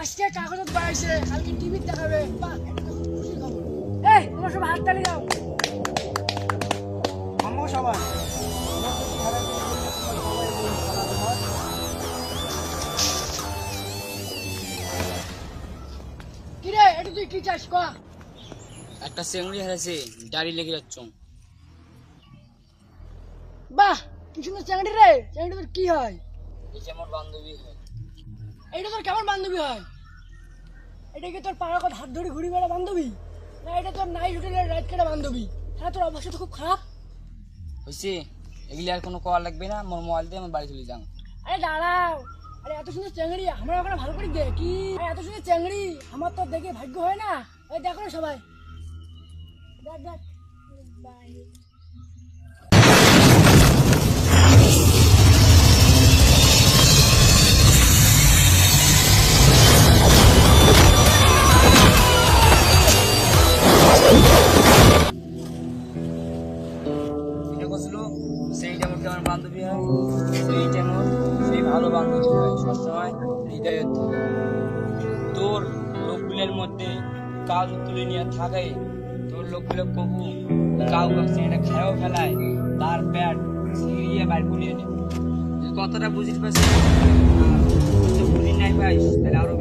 আজকে কাগজত বাড়াইছে, কালকে টিভি দেখাবে। এই তোমার সব হাত তালি দাও। সবাই কিরে, এটা তুই কি চাস ক? একটা চেংড়ি হারাইছে, দাড়ি লেগে যাচ্ছ। বাহ, কি সুন্দর চ্যাংড়ি রে। চ্যাংড়ি তোর কি হয়? এই যে আমার বান্ধবী হয়। এটা তোর কেমন বান্ধবী হয়? এটা কি তোর পাড়ার কথা হাত ধরে ঘুরি বেড়া বান্ধবী, না এটা তোর নাইট হোটেলের রাইড কাটা বান্ধবী? হ্যাঁ, তোর অবস্থা তো খুব খারাপ হয়েছে, এগুলি আর কোনো কল লাগবে না, মোর মোবাইল দিয়ে আমার বাড়ি চলে যান। আরে দাঁড়াও, আরে এত সুন্দর চ্যাংড়ি আমরা ওখানে ভালো করে দেখি। আরে এত সুন্দর চ্যাংড়ি আমার তো দেখে ভাগ্য হয় না। ওই দেখো না সবাই, দেখ দেখ। এটা করছিল সেইটা আমার কেমন বান্ধবী হয়, সেইটা আমার সেই ভালো বান্ধবী হয়, সবসময় হৃদয় থাকে। তোর লোকগুলোর মধ্যে কাজ তুলে নিয়ে থাকে, তোর লোকগুলো কবু কাউ কাছে এটা খায়ও ফেলায়, তার প্যাট ছিঁড়িয়ে বাইর করিয়ে নেবে। কতটা বুঝিস পারছিস? বুঝি নাই পাইস তাহলে আরো